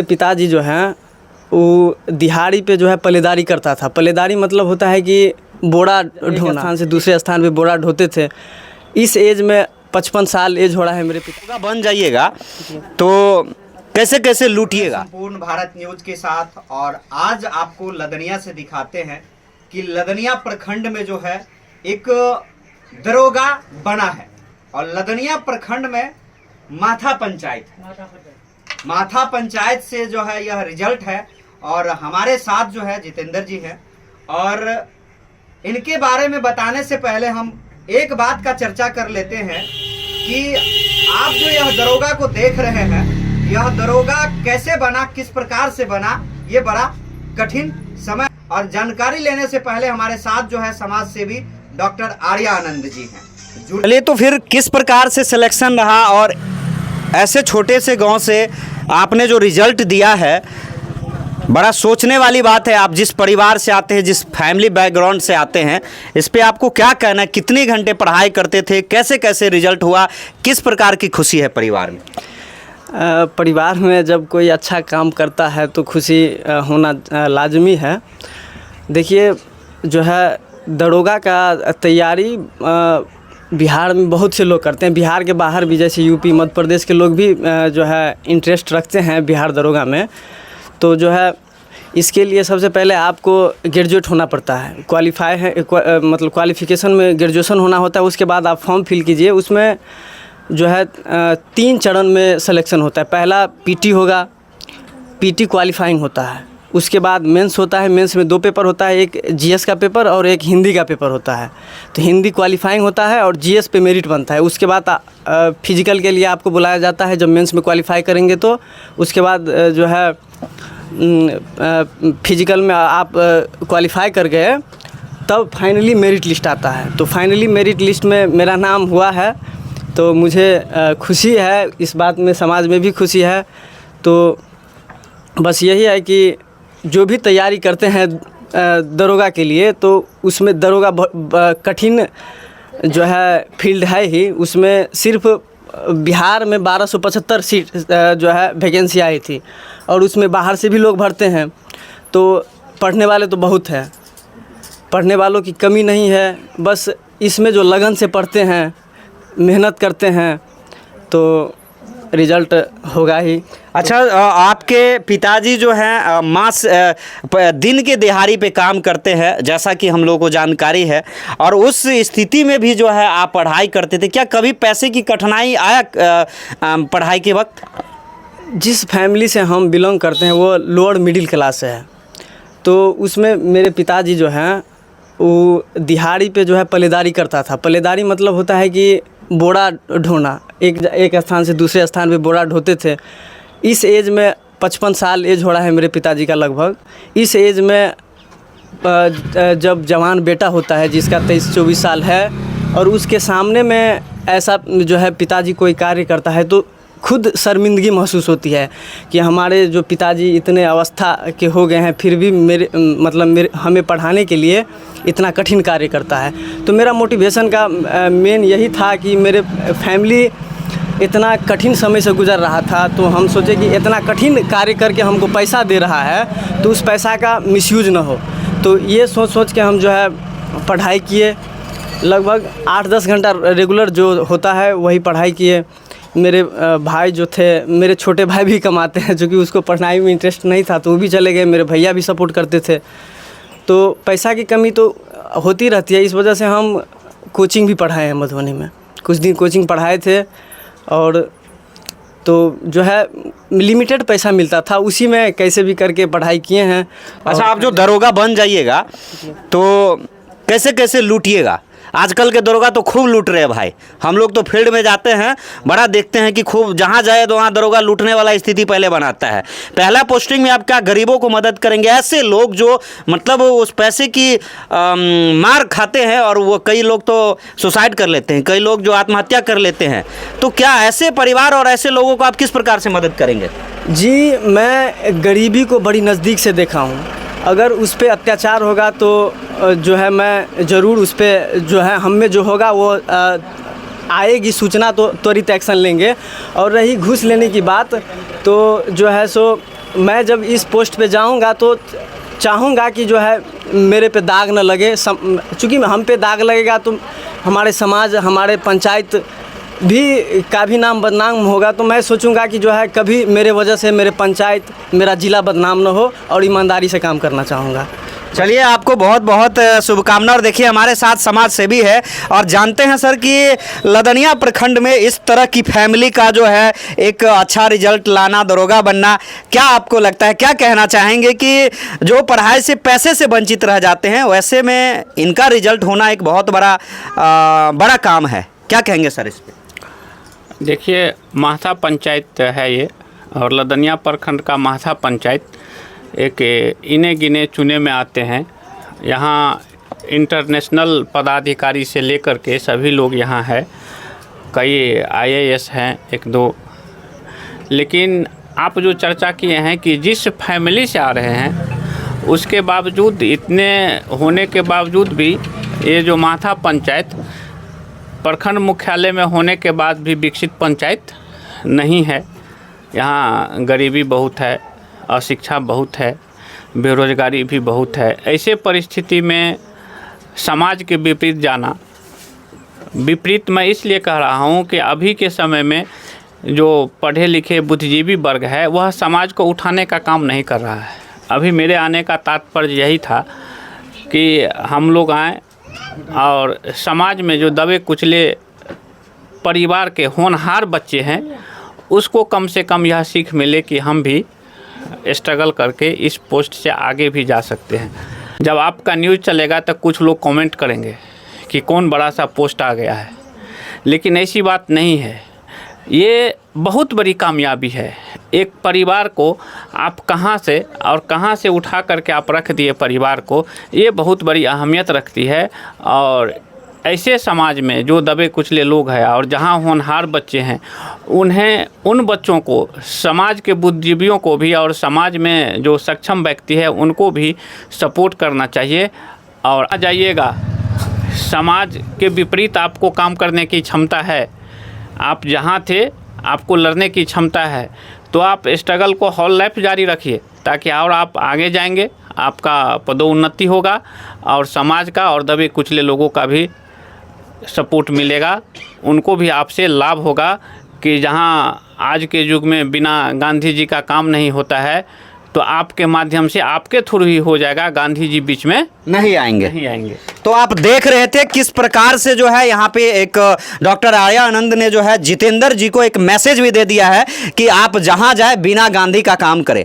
पिताजी जो हैं वो दिहाड़ी पे जो है पल्लेदारी करता था। पल्लेदारी मतलब होता है कि बोरा ढोना, स्थान से दूसरे स्थान पे बोरा ढोते थे। इस एज में 55 साल एज हो रहा है मेरे पिता। बन जाइएगा तो कैसे कैसे लूटिएगा। संपूर्ण भारत न्यूज के साथ, और आज आपको लदनिया से दिखाते हैं कि लदनिया प्रखंड में जो है एक दरोगा बना है, और लदनिया प्रखंड में माथा पंचायत से जो है यह रिजल्ट है। और हमारे साथ जो है जितेंद्र जी हैं, और इनके बारे में बताने से पहले हम एक बात का चर्चा कर लेते हैं कि आप जो यह दरोगा को देख रहे हैं, यह दरोगा कैसे बना, किस प्रकार से बना, ये बड़ा कठिन समय। और जानकारी लेने से पहले हमारे साथ जो है समाज सेवी डॉक्टर आर्या आनंद जी हैं। चलिए, तो फिर किस प्रकार से सिलेक्शन रहा और ऐसे छोटे से गांव से आपने जो रिजल्ट दिया है, बड़ा सोचने वाली बात है। आप जिस परिवार से आते हैं, जिस फैमिली बैकग्राउंड से आते हैं, इस पे आपको क्या कहना है? कितने घंटे पढ़ाई करते थे, कैसे कैसे रिजल्ट हुआ, किस प्रकार की खुशी है परिवार में? परिवार में जब कोई अच्छा काम करता है तो खुशी होना लाजमी है। देखिए, जो है दरोगा का तैयारी बिहार में बहुत से लोग करते हैं। बिहार के बाहर भी, जैसे यूपी, मध्य प्रदेश के लोग भी जो है इंटरेस्ट रखते हैं बिहार दरोगा में। तो जो है इसके लिए सबसे पहले आपको ग्रेजुएट होना पड़ता है, क्वालिफाई है, मतलब क्वालिफ़िकेशन में ग्रेजुएशन होना होता है। उसके बाद आप फॉर्म फिल कीजिए। उसमें जो है 3 चरण में सिलेक्शन होता है। पहला पीटी होगा, पीटी क्वालिफाइंग होता है। उसके बाद मेंस होता है, मेंस में 2 पेपर होता है, एक जीएस का पेपर और एक हिंदी का पेपर होता है। तो हिंदी क्वालिफाइंग होता है और जीएस पे मेरिट बनता है। उसके बाद फिजिकल के लिए आपको बुलाया जाता है जब मेंस में क्वालिफाई करेंगे। तो उसके बाद जो है फिजिकल में आप क्वालिफाई कर गए तब फाइनली मेरिट लिस्ट आता है। तो फाइनली मेरिट लिस्ट में मेरा नाम हुआ है, तो मुझे खुशी है। इस बात में समाज में भी खुशी है। तो बस यही है कि जो भी तैयारी करते हैं दरोगा के लिए, तो उसमें दरोगा कठिन जो है फील्ड है ही। उसमें सिर्फ बिहार में 1275 सीट जो है वैकेंसी आई थी, और उसमें बाहर से भी लोग भरते हैं। तो पढ़ने वाले तो बहुत हैं, पढ़ने वालों की कमी नहीं है। बस इसमें जो लगन से पढ़ते हैं, मेहनत करते हैं, तो रिजल्ट होगा ही। अच्छा, आपके पिताजी जो हैं दिन के दिहाड़ी पे काम करते हैं, जैसा कि हम लोगों को जानकारी है, और उस स्थिति में भी जो है आप पढ़ाई करते थे। क्या कभी पैसे की कठिनाई आया पढ़ाई के वक्त? जिस फैमिली से हम बिलोंग करते हैं वो लोअर मिडिल क्लास से है। तो उसमें मेरे पिताजी जो हैं वो दिहाड़ी पे जो है पल्लेदारी करता था। पल्लेदारी मतलब होता है कि बोरा ढोना, एक स्थान से दूसरे स्थान पे बोरा ढोते थे। इस एज में 55 साल एज हो रहा है मेरे पिताजी का लगभग। इस एज में जब जवान बेटा होता है जिसका 23-24 साल है, और उसके सामने में ऐसा जो है पिताजी कोई कार्य करता है, तो खुद शर्मिंदगी महसूस होती है कि हमारे जो पिताजी इतने अवस्था के हो गए हैं, फिर भी हमें पढ़ाने के लिए इतना कठिन कार्य करता है। तो मेरा मोटिवेशन का मेन यही था कि मेरे फैमिली इतना कठिन समय से गुजर रहा था, तो हम सोचे कि इतना कठिन कार्य करके हमको पैसा दे रहा है तो उस पैसा का मिसयूज ना हो। तो ये सोच के हम जो है पढ़ाई किए। लगभग 8-10 घंटा रेगुलर जो होता है वही पढ़ाई किए। मेरे भाई जो थे, मेरे छोटे भाई भी कमाते हैं, जो कि उसको पढ़ाई में इंटरेस्ट नहीं था तो वो भी चले गए। मेरे भैया भी सपोर्ट करते थे। तो पैसा की कमी तो होती रहती है, इस वजह से हम कोचिंग भी पढ़ाए हैं मधुबनी में। कुछ दिन कोचिंग पढ़ाए थे, और तो जो है लिमिटेड पैसा मिलता था, उसी में कैसे भी करके पढ़ाई किए हैं। अच्छा, आप जो दरोगा बन जाइएगा तो कैसे कैसे लूटिएगा? आजकल के दरोगा तो खूब लूट रहे हैं भाई। हम लोग तो फील्ड में जाते हैं, बड़ा देखते हैं कि खूब जहाँ जाए तो वहाँ दरोगा लूटने वाला स्थिति पहले बनाता है। पहला पोस्टिंग में आप क्या गरीबों को मदद करेंगे? ऐसे लोग जो मतलब उस पैसे की मार खाते हैं, और वो कई लोग तो सुसाइड कर लेते हैं, कई लोग जो आत्महत्या कर लेते हैं। तो क्या ऐसे परिवार और ऐसे लोगों को आप किस प्रकार से मदद करेंगे? जी, मैं गरीबी को बड़ी नज़दीक से देखा हूँ। अगर उस पर अत्याचार होगा तो जो है मैं ज़रूर उस पर जो है हम में जो होगा वो आएगी सूचना तो त्वरित एक्शन लेंगे। और रही घूस लेने की बात, तो जो है सो मैं जब इस पोस्ट पे जाऊंगा तो चाहूँगा कि जो है मेरे पे दाग न लगे। चूँकि हम पे दाग लगेगा तो हमारे समाज, हमारे पंचायत भी का भी नाम बदनाम होगा। तो मैं सोचूंगा कि जो है कभी मेरे वजह से मेरे पंचायत, मेरा ज़िला बदनाम न हो, और ईमानदारी से काम करना चाहूँगा। चलिए, आपको बहुत बहुत शुभकामना। और देखिए, हमारे साथ समाज सेवी है और जानते हैं सर कि लदनिया प्रखंड में इस तरह की फैमिली का जो है एक अच्छा रिजल्ट लाना, दरोगा बनना, क्या आपको लगता है, क्या कहना चाहेंगे कि जो पढ़ाई से, पैसे से वंचित रह जाते हैं, वैसे में इनका रिजल्ट होना एक बहुत बड़ा काम है, क्या कहेंगे सर इस पर? देखिए, महाथा पंचायत है ये, और लदनिया प्रखंड का महाथा पंचायत एक इने गिने चुने में आते हैं। यहाँ इंटरनेशनल पदाधिकारी से लेकर के सभी लोग यहाँ हैं, कई IAS हैं, 1-2। लेकिन आप जो चर्चा किए हैं कि जिस फैमिली से आ रहे हैं, उसके बावजूद, इतने होने के बावजूद भी ये जो महाथा पंचायत प्रखंड मुख्यालय में होने के बाद भी विकसित पंचायत नहीं है। यहाँ गरीबी बहुत है, अशिक्षा बहुत है, बेरोजगारी भी बहुत है। ऐसे परिस्थिति में समाज के विपरीत जाना, विपरीत मैं इसलिए कह रहा हूँ कि अभी के समय में जो पढ़े लिखे बुद्धिजीवी वर्ग है, वह समाज को उठाने का काम नहीं कर रहा है। अभी मेरे आने का तात्पर्य यही था कि हम लोग आएँ और समाज में जो दबे कुचले परिवार के होनहार बच्चे हैं, उसको कम से कम यह सीख मिले कि हम भी स्ट्रगल करके इस पोस्ट से आगे भी जा सकते हैं। जब आपका न्यूज़ चलेगा तो कुछ लोग कमेंट करेंगे कि कौन बड़ा सा पोस्ट आ गया है, लेकिन ऐसी बात नहीं है। ये बहुत बड़ी कामयाबी है। एक परिवार को आप कहाँ से और कहाँ से उठा करके आप रख दिए परिवार को, ये बहुत बड़ी अहमियत रखती है। और ऐसे समाज में जो दबे कुचले लोग हैं और जहाँ होनहार बच्चे हैं, उन्हें, उन बच्चों को, समाज के बुद्धिजीवियों को भी और समाज में जो सक्षम व्यक्ति है उनको भी सपोर्ट करना चाहिए। और आ जाइएगा, समाज के विपरीत आपको काम करने की क्षमता है, आप जहाँ थे आपको लड़ने की क्षमता है, तो आप स्ट्रगल को हॉल लाइफ जारी रखिए, ताकि और आप आगे जाएंगे, आपका पदोन्नति होगा और समाज का और दबे कुचले लोगों का भी सपोर्ट मिलेगा। उनको भी आपसे लाभ होगा कि जहां आज के युग में बिना गांधी जी का काम नहीं होता है, तो आपके माध्यम से, आपके थ्रू ही हो जाएगा। गांधी जी बीच में नहीं आएंगे। तो आप देख रहे थे किस प्रकार से जो है यहाँ पे एक डॉक्टर आर्या आनंद ने जो है जितेंद्र जी को एक मैसेज भी दे दिया है कि आप जहाँ जाए बिना गांधी का काम करें।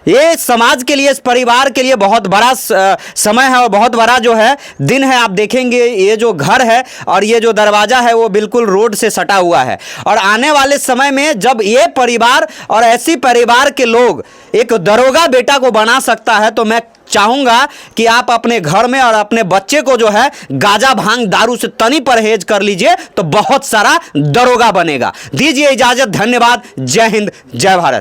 ये समाज के लिए, इस परिवार के लिए बहुत बड़ा समय है और बहुत बड़ा जो है दिन है। आप देखेंगे ये जो घर है और ये जो दरवाज़ा है वो बिल्कुल रोड से सटा हुआ है, और आने वाले समय में जब ये परिवार और ऐसी परिवार के लोग एक दरोगा बेटा को बना सकता है, तो मैं चाहूंगा कि आप अपने घर में और अपने बच्चे को जो है गांजा भांग दारू से तनी परहेज कर लीजिए, तो बहुत सारा दरोगा बनेगा। दीजिए इजाजत, धन्यवाद, जय हिंद, जय भारत।